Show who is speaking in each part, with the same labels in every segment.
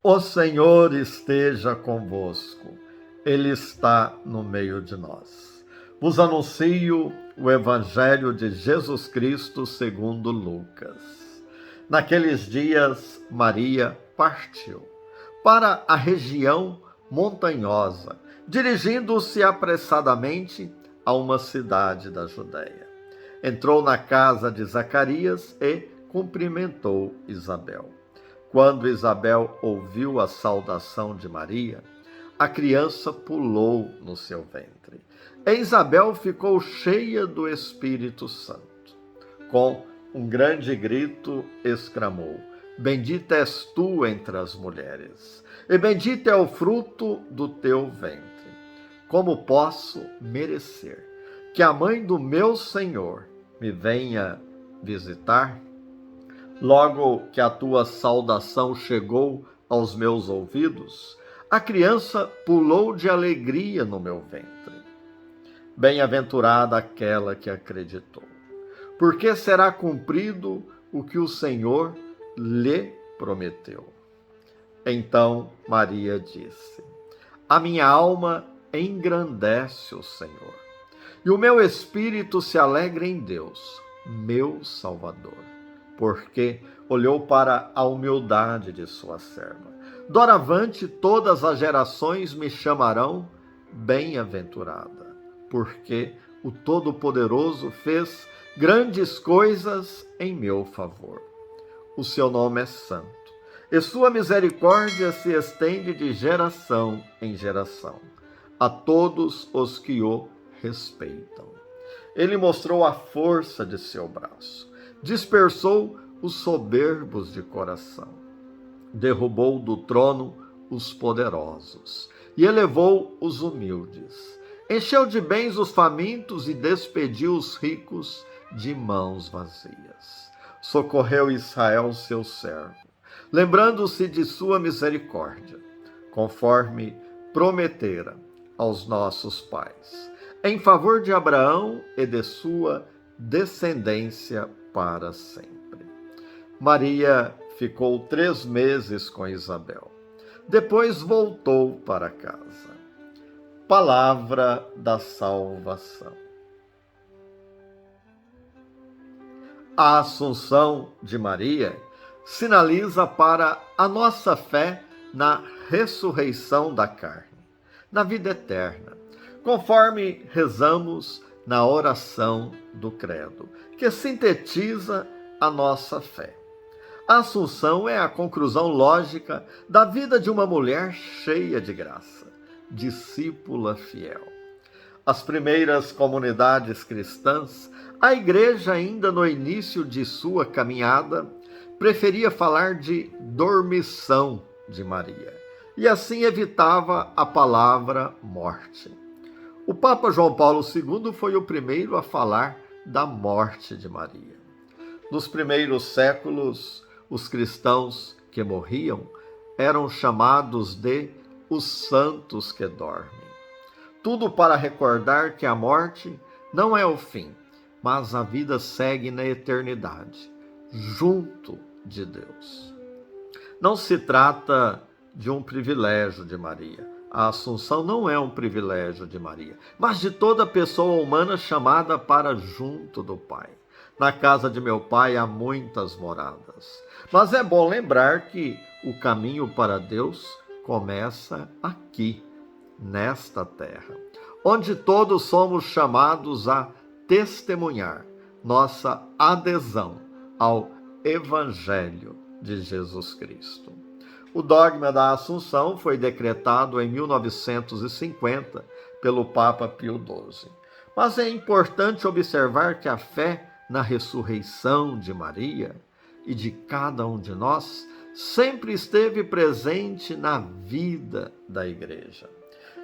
Speaker 1: O Senhor esteja convosco, Ele está no meio de nós. Vos anuncio o Evangelho de Jesus Cristo segundo Lucas. Naqueles dias, Maria partiu para a região montanhosa, dirigindo-se apressadamente a uma cidade da Judéia. Entrou na casa de Zacarias e cumprimentou Isabel. Quando Isabel ouviu a saudação de Maria, a criança pulou no seu ventre. E Isabel ficou cheia do Espírito Santo. Com um grande grito, exclamou: Bendita és tu entre as mulheres, e bendito é o fruto do teu ventre. Como posso merecer que a mãe do meu Senhor me venha visitar? Logo que a tua saudação chegou aos meus ouvidos, a criança pulou de alegria no meu ventre. Bem-aventurada aquela que acreditou, porque será cumprido o que o Senhor lhe prometeu. Então Maria disse: A minha alma engrandece o Senhor, e o meu espírito se alegra em Deus, meu Salvador, porque olhou para a humildade de sua serva. Doravante todas as gerações me chamarão bem-aventurada, porque o Todo-Poderoso fez grandes coisas em meu favor. O seu nome é santo, e sua misericórdia se estende de geração em geração a todos os que o respeitam. Ele mostrou a força de seu braço, dispersou os soberbos de coração, derrubou do trono os poderosos e elevou os humildes. Encheu de bens os famintos e despediu os ricos de mãos vazias. Socorreu Israel, seu servo, lembrando-se de sua misericórdia, conforme prometera aos nossos pais, em favor de Abraão e de sua descendência para sempre. Maria ficou 3 meses com Isabel. Depois voltou para casa. Palavra da salvação. A Assunção de Maria sinaliza para a nossa fé na ressurreição da carne, na vida eterna, conforme rezamos na oração do Credo, que sintetiza a nossa fé. A Assunção é a conclusão lógica da vida de uma mulher cheia de graça, discípula fiel. As primeiras comunidades cristãs, a Igreja, ainda no início de sua caminhada, preferia falar de dormição de Maria, e assim evitava a palavra morte. O Papa João Paulo II foi o primeiro a falar da morte de Maria. Nos primeiros séculos, os cristãos que morriam eram chamados de os santos que dormem. Tudo para recordar que a morte não é o fim, mas a vida segue na eternidade, junto de Deus. Não se trata de um privilégio de Maria. A Assunção não é um privilégio de Maria, mas de toda pessoa humana chamada para junto do Pai. Na casa de meu Pai há muitas moradas. Mas é bom lembrar que o caminho para Deus começa aqui, nesta terra, onde todos somos chamados a testemunhar nossa adesão ao Evangelho de Jesus Cristo. O dogma da Assunção foi decretado em 1950 pelo Papa Pio XII. Mas é importante observar que a fé na ressurreição de Maria e de cada um de nós sempre esteve presente na vida da Igreja.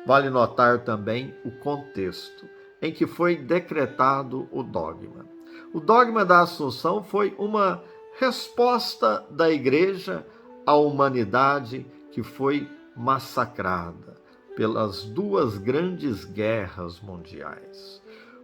Speaker 1: Vale notar também o contexto em que foi decretado o dogma. O dogma da Assunção foi uma resposta da Igreja à humanidade que foi massacrada pelas 2 grandes guerras mundiais.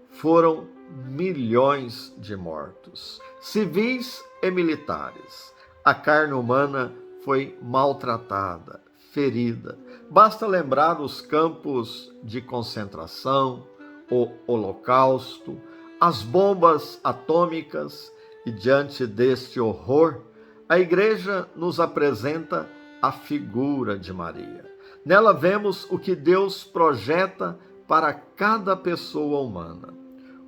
Speaker 1: Foram milhões de mortos, civis e militares. A carne humana foi maltratada, ferida. Basta lembrar os campos de concentração, o Holocausto, as bombas atômicas, e diante deste horror, a Igreja nos apresenta a figura de Maria. Nela vemos o que Deus projeta para cada pessoa humana.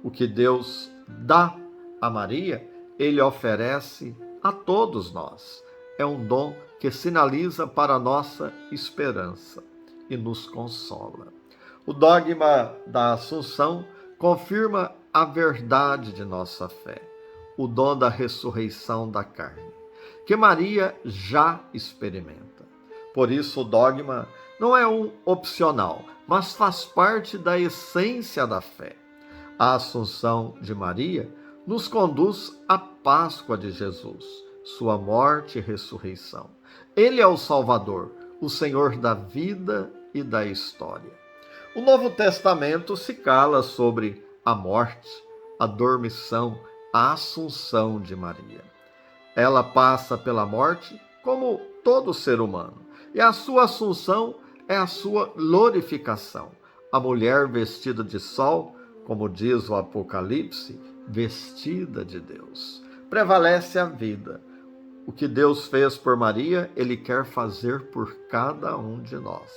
Speaker 1: O que Deus dá a Maria, Ele oferece a todos nós. É um dom que sinaliza para a nossa esperança e nos consola. O dogma da Assunção confirma a verdade de nossa fé, o dom da ressurreição da carne, que Maria já experimenta. Por isso, o dogma não é um opcional, mas faz parte da essência da fé. A Assunção de Maria nos conduz à Páscoa de Jesus, sua morte e ressurreição. Ele é o Salvador, o Senhor da vida e da história. O Novo Testamento se cala sobre a morte, a dormição, a Assunção de Maria. Ela passa pela morte como todo ser humano, e a sua assunção é a sua glorificação. A mulher vestida de sol, como diz o Apocalipse, vestida de Deus. Prevalece a vida. O que Deus fez por Maria, Ele quer fazer por cada um de nós.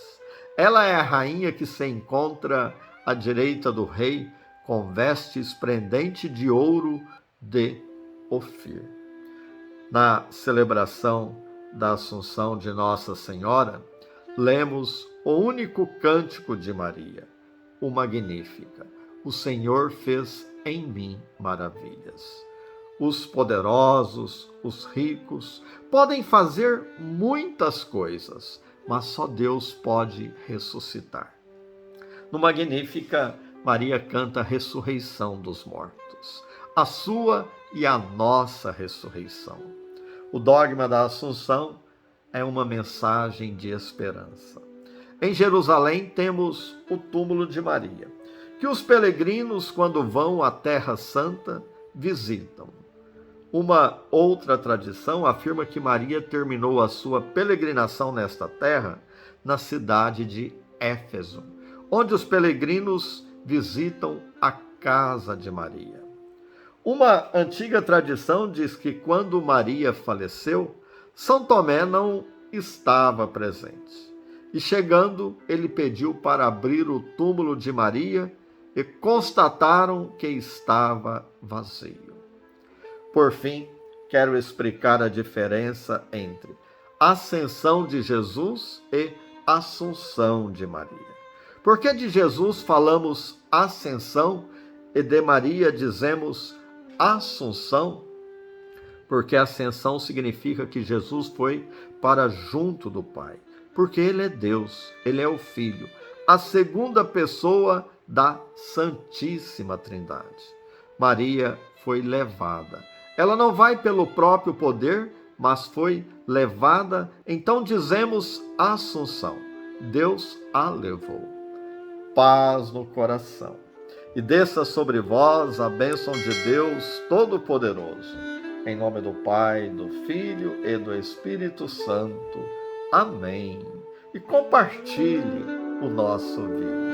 Speaker 1: Ela é a rainha que se encontra à direita do rei, com veste esplendente de ouro de Ofir. Na celebração da Assunção de Nossa Senhora, lemos o único cântico de Maria, o Magnífica. O Senhor fez em mim maravilhas. Os poderosos, os ricos, podem fazer muitas coisas, mas só Deus pode ressuscitar. No Magnífica, Maria canta a ressurreição dos mortos, a sua e a nossa ressurreição. O dogma da Assunção é uma mensagem de esperança. Em Jerusalém temos o túmulo de Maria, que os peregrinos, quando vão à Terra Santa, visitam. Uma outra tradição afirma que Maria terminou a sua peregrinação nesta terra na cidade de Éfeso, onde os peregrinos visitam a casa de Maria. Uma antiga tradição diz que quando Maria faleceu, São Tomé não estava presente. E chegando, ele pediu para abrir o túmulo de Maria e constataram que estava vazio. Por fim, quero explicar a diferença entre ascensão de Jesus e assunção de Maria. Por que de Jesus falamos ascensão e de Maria dizemos assunção? Porque ascensão significa que Jesus foi para junto do Pai. Porque Ele é Deus, Ele é o Filho, a segunda pessoa da Santíssima Trindade. Maria foi levada. Ela não vai pelo próprio poder, mas foi levada, então dizemos assunção. Deus a levou. Paz no coração. E desça sobre vós a bênção de Deus Todo-Poderoso. Em nome do Pai, do Filho e do Espírito Santo. Amém. E compartilhe o nosso vídeo.